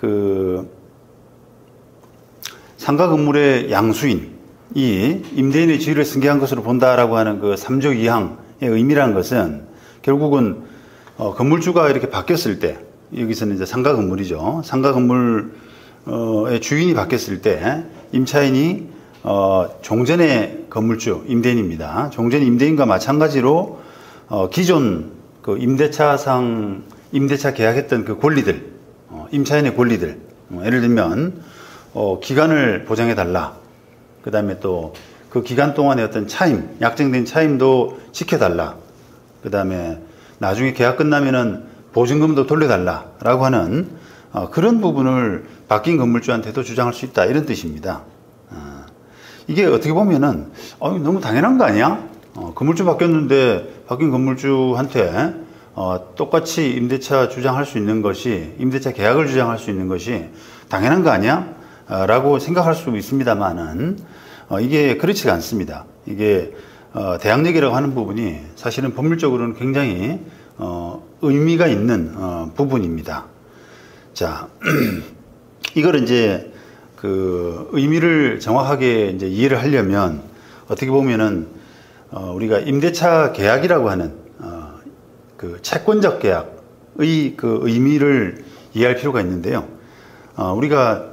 그 상가 건물의 양수인이 임대인의 지위를 승계한 것으로 본다라고 하는 그 3조 2항의 의미라는 것은 결국은 건물주가 이렇게 바뀌었을 때, 여기서는 이제 상가 건물이죠. 상가 건물의 주인이 바뀌었을 때 임차인이 종전의 건물주 임대인입니다. 종전 임대인과 마찬가지로 기존 그 임대차 계약했던 그 권리들, 임차인의 권리들, 예를 들면 기간을 보장해 달라. 그 다음에 또 그 기간 동안의 어떤 차임, 약정된 차임도 지켜달라. 그 다음에 나중에 계약 끝나면은 보증금도 돌려달라라고 하는 그런 부분을 바뀐 건물주한테도 주장할 수 있다, 이런 뜻입니다. 이게 어떻게 보면은 너무 당연한 거 아니야? 건물주 바뀌었는데 바뀐 건물주한테 똑같이 임대차 주장할 수 있는 것이, 임대차 계약을 주장할 수 있는 것이 당연한 거 아니야? 라고 생각할 수 있습니다만은 이게 그렇지가 않습니다. 이게 대항력이라고 하는 부분이 사실은 법률적으로는 굉장히 의미가 있는 부분입니다. 자, 이걸 이제 그 의미를 정확하게 이제 이해를 하려면 어떻게 보면은 우리가 임대차 계약이라고 하는 그 채권적 계약의 그 의미를 이해할 필요가 있는데요. 우리가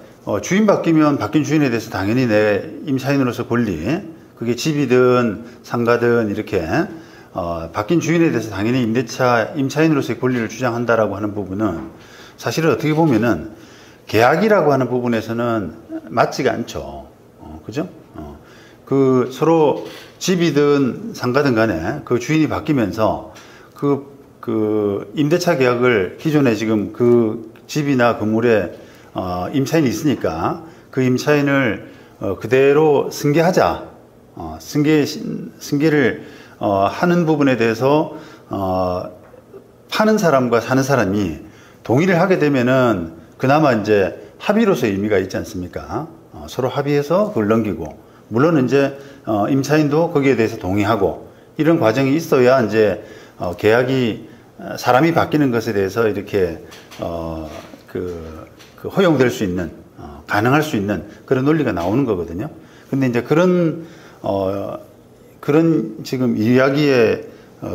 주인 바뀌면 바뀐 주인에 대해서 당연히 내 임차인으로서 권리, 그게 집이든 상가든 이렇게 바뀐 주인에 대해서 당연히 임차인으로서의 권리를 주장한다라고 하는 부분은 사실은 어떻게 보면은 계약이라고 하는 부분에서는 맞지가 않죠. 그죠? 그 서로 집이든 상가든 간에 그 주인이 바뀌면서 그 임대차 계약을 기존에 지금 그 집이나 건물에 임차인이 있으니까 그 임차인을 그대로 승계하자. 승계를 하는 부분에 대해서 파는 사람과 사는 사람이 동의를 하게 되면은 그나마 이제 합의로서의 의미가 있지 않습니까? 서로 합의해서 그걸 넘기고, 물론 이제 임차인도 거기에 대해서 동의하고, 이런 과정이 있어야 이제 계약이 사람이 바뀌는 것에 대해서 이렇게 그 허용될 수 있는, 가능할 수 있는 그런 논리가 나오는 거거든요. 근데 이제 그런 지금 이야기의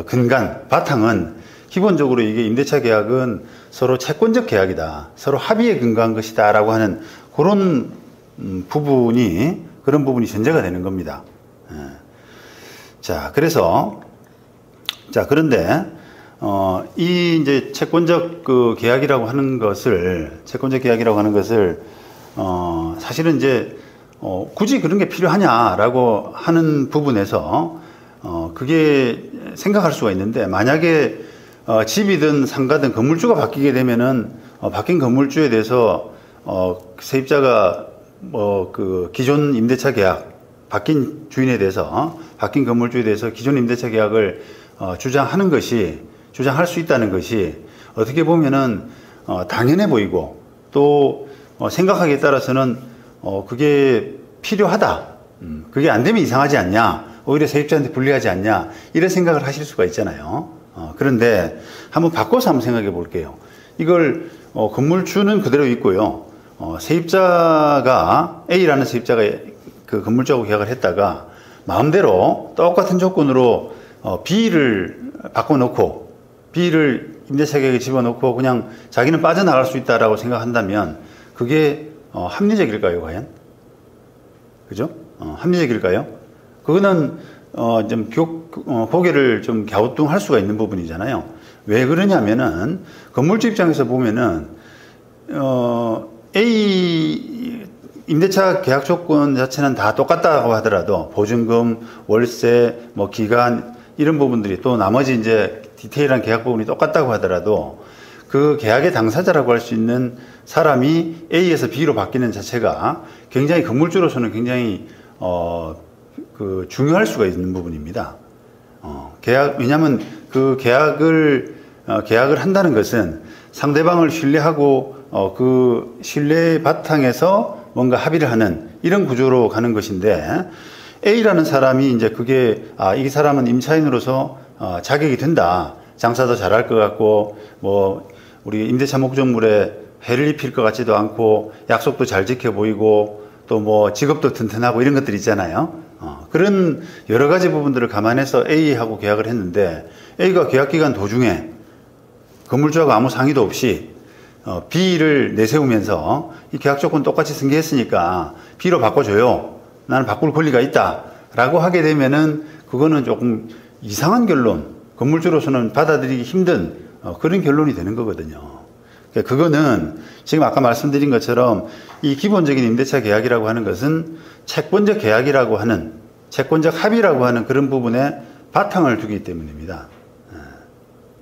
근간, 바탕은 기본적으로 이게 임대차 계약은 서로 채권적 계약이다, 서로 합의에 근거한 것이다 라고 하는 그런 그런 부분이 전제가 되는 겁니다. 자, 그런데 이 이제 채권적 계약이라고 하는 것을 사실은 이제 굳이 그런 게 필요하냐라고 하는 부분에서 그게 생각할 수가 있는데, 만약에 집이든 상가든 건물주가 바뀌게 되면은 바뀐 건물주에 대해서 세입자가 그 기존 임대차 계약, 바뀐 주인에 대해서, 바뀐 건물주에 대해서 기존 임대차 계약을 주장할 수 있다는 것이 어떻게 보면은 당연해 보이고, 또 생각하기에 따라서는 그게 필요하다, 그게 안 되면 이상하지 않냐, 오히려 세입자한테 불리하지 않냐, 이런 생각을 하실 수가 있잖아요. 그런데 한번 바꿔서 한번 생각해 볼게요. 이걸 건물주는 그대로 있고요, A라는 세입자가 그 건물주하고 계약을 했다가 마음대로 똑같은 조건으로 B를 바꿔놓고, B를 임대차 계약에 집어넣고 그냥 자기는 빠져나갈 수 있다라고 생각한다면 그게 합리적일까요, 과연? 그죠? 합리적일까요? 그거는 좀 고개를 좀 갸우뚱할 수가 있는 부분이잖아요. 왜 그러냐면은 건물주 입장에서 보면은 A 임대차 계약 조건 자체는 다 똑같다고 하더라도 보증금, 월세, 기간, 이런 부분들이, 또 나머지 이제 디테일한 계약 부분이 똑같다고 하더라도 그 계약의 당사자라고 할 수 있는 사람이 A에서 B로 바뀌는 자체가 굉장히 건물주로서는 굉장히 중요할 수가 있는 부분입니다. 왜냐하면 그 계약을 한다는 것은 상대방을 신뢰하고 그 신뢰의 바탕에서 뭔가 합의를 하는 이런 구조로 가는 것인데, A라는 사람이 이제 그게 이 사람은 임차인으로서 자격이 된다, 장사도 잘할 것 같고 우리 임대차 목적물에 해를 입힐 것 같지도 않고 약속도 잘 지켜 보이고 또 뭐 직업도 튼튼하고 이런 것들 있잖아요. 그런 여러 가지 부분들을 감안해서 A하고 계약을 했는데 A가 계약 기간 도중에 건물주하고 아무 상의도 없이 B를 내세우면서 이 계약 조건 똑같이 승계했으니까 B로 바꿔줘요. 나는 바꿀 권리가 있다. 라고 하게 되면은 그거는 조금 이상한 결론, 건물주로서는 받아들이기 힘든 그런 결론이 되는 거거든요. 그거는 지금 아까 말씀드린 것처럼 이 기본적인 임대차 계약이라고 하는 것은 채권적 계약이라고 하는, 채권적 합의라고 하는 그런 부분에 바탕을 두기 때문입니다.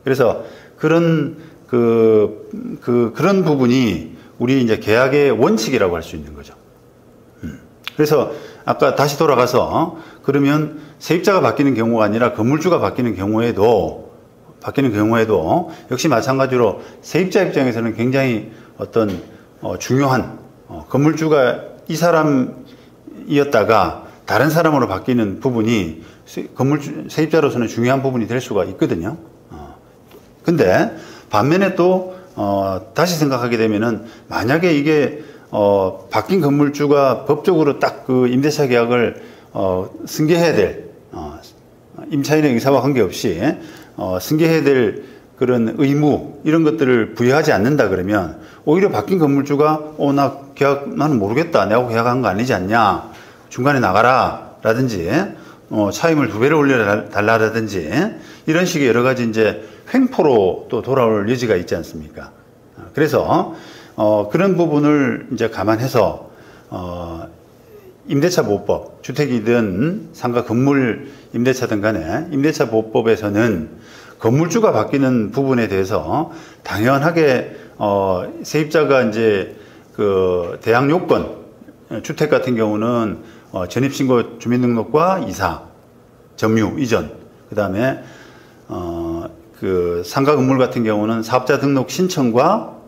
그래서 그런 그런 부분이 우리 이제 계약의 원칙이라고 할 수 있는 거죠. 그래서 아까 다시 돌아가서 그러면 세입자가 바뀌는 경우가 아니라 건물주가 바뀌는 경우에도 역시 마찬가지로 세입자 입장에서는 굉장히 어떤 중요한 건물주가 이 사람이었다가 다른 사람으로 바뀌는 부분이 세입자로서는 중요한 부분이 될 수가 있거든요. 근데 반면에 또 다시 생각하게 되면은 만약에 이게 바뀐 건물주가 법적으로 딱 그 임대차 계약을 승계해야 될 임차인의 의사와 관계없이 승계해야 될 그런 의무 이런 것들을 부여하지 않는다 그러면 오히려 바뀐 건물주가 나 계약 나는 모르겠다, 내하고 계약한 거 아니지 않냐, 중간에 나가라 라든지 차임을 2배로 올려 달라라든지 이런 식의 여러 가지 이제 횡포로 또 돌아올 여지가 있지 않습니까? 그래서 그런 부분을 이제 감안해서 임대차 보호법, 주택이든 상가 건물 임대차든 간에 임대차 보호법에서는 건물주가 바뀌는 부분에 대해서 당연하게 세입자가 이제 그 대항 요건, 주택 같은 경우는 전입신고 주민등록과 이사, 점유, 이전, 그 다음에 그 상가 건물 같은 경우는 사업자 등록 신청과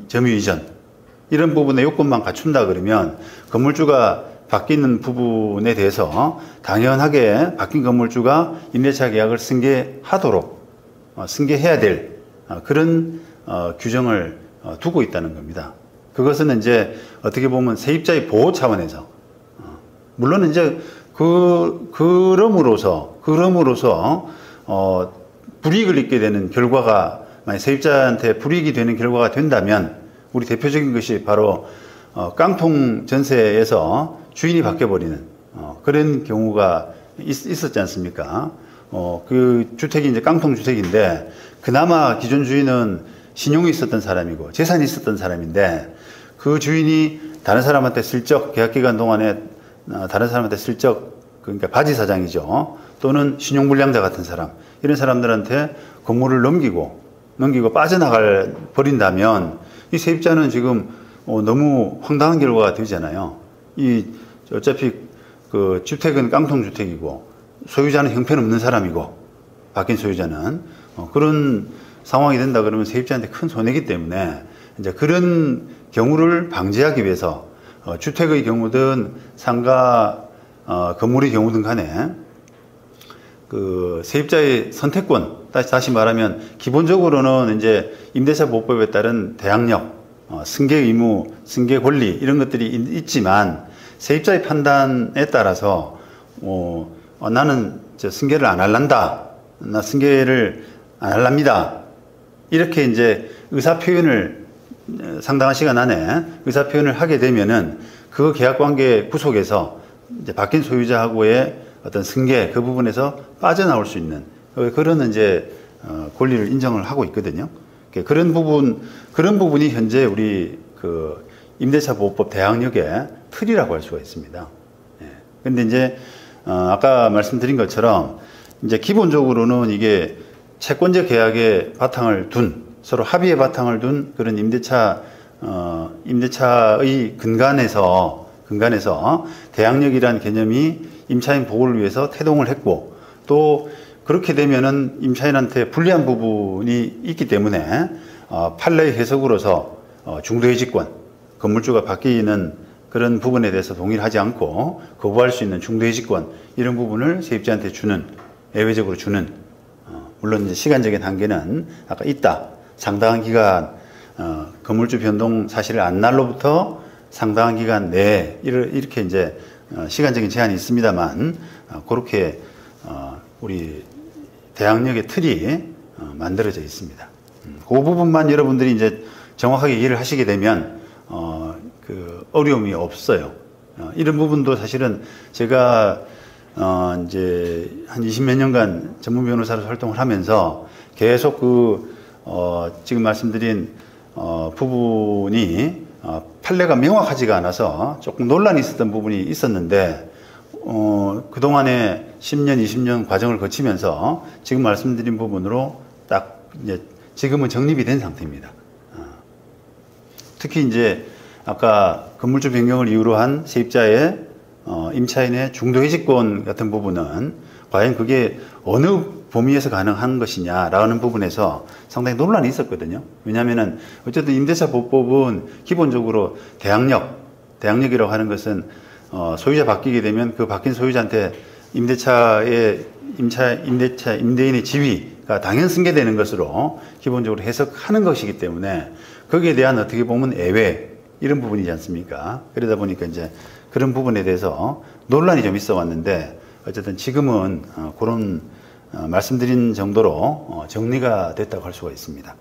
점유 이전 이런 부분의 요건만 갖춘다 그러면 건물주가 바뀌는 부분에 대해서 당연하게 바뀐 건물주가 임대차 계약을 승계해야 될 그런 규정을 두고 있다는 겁니다. 그것은 이제 어떻게 보면 세입자의 보호 차원에서 물론 이제 그럼으로써 불이익을 입게 되는 결과가 만약 세입자한테 불이익이 되는 결과가 된다면 우리 대표적인 것이 바로 깡통 전세에서 주인이 바뀌어버리는 그런 경우가 있었지 않습니까? 그 주택이 이제 깡통 주택인데 그나마 기존 주인은 신용이 있었던 사람이고 재산이 있었던 사람인데 그 주인이 다른 사람한테 슬쩍 계약 기간 동안에 다른 사람한테 슬쩍 그러니까 바지 사장이죠. 또는 신용불량자 같은 사람 이런 사람들한테 건물을 넘기고 빠져나갈 버린다면 이 세입자는 지금 너무 황당한 결과가 되잖아요. 어차피 그 주택은 깡통 주택이고 소유자는 형편없는 사람이고 바뀐 소유자는 그런 상황이 된다 그러면 세입자한테 큰 손해이기 때문에 이제 그런 경우를 방지하기 위해서 주택의 경우든 상가 건물의 경우든 간에 그 세입자의 선택권, 다시 말하면 기본적으로는 이제 임대차 보호법에 따른 대항력, 승계 의무, 승계 권리 이런 것들이 있지만 세입자의 판단에 따라서 나는 승계를 안 할란다, 나 승계를 안 할랍니다. 이렇게 이제 의사 표현을 상당한 시간 안에 의사 표현을 하게 되면은 그 계약 관계 구속에서 이제 바뀐 소유자하고의 어떤 승계 그 부분에서 빠져나올 수 있는 그런 이제 권리를 인정을 하고 있거든요. 그런 부분이 현재 우리 그 임대차 보호법 대항력의 틀이라고 할 수가 있습니다. 그런데 이제 아까 말씀드린 것처럼 이제 기본적으로는 이게 채권적 계약의 바탕을 둔 서로 합의의 바탕을 둔 그런 임대차의 근간에서 대항력이라는 개념이 임차인 보호를 위해서 태동을 했고 또 그렇게 되면은 임차인한테 불리한 부분이 있기 때문에 판례의 해석으로서 중도해지권, 건물주가 바뀌는 그런 부분에 대해서 동의를 하지 않고 거부할 수 있는 중도해지권 이런 부분을 세입자한테 예외적으로 주는 물론 이제 시간적인 한계는 아까 있다. 상당한 기간 건물주 변동 사실을 안 날로부터 상당한 기간 내에 이렇게 이제 시간적인 제한이 있습니다만 그렇게 우리 대항력의 틀이 만들어져 있습니다. 그 부분만 여러분들이 이제 정확하게 이해를 하시게 되면 그 어려움이 없어요. 이런 부분도 사실은 제가 이제 한 20몇 년간 전문 변호사로 활동을 하면서 계속 지금 말씀드린 부분이 판례가 명확하지가 않아서 조금 논란이 있었던 부분이 있었는데 그동안에 10년, 20년 과정을 거치면서 지금 말씀드린 부분으로 딱 이제 지금은 정립이 된 상태입니다. 특히 이제 아까 건물주 변경을 이유로 한 세입자의 임차인의 중도 해지권 같은 부분은 과연 그게 어느 범위에서 가능한 것이냐라는 부분에서 상당히 논란이 있었거든요. 왜냐하면은 어쨌든 임대차 보법은 기본적으로 대항력이라고 하는 것은 소유자 바뀌게 되면 그 바뀐 소유자한테 임대인의 지위가 당연 승계되는 것으로 기본적으로 해석하는 것이기 때문에 거기에 대한 어떻게 보면 예외 이런 부분이지 않습니까? 그러다 보니까 이제 그런 부분에 대해서 논란이 좀 있어 왔는데 어쨌든 지금은 그런 말씀드린 정도로 정리가 됐다고 할 수가 있습니다.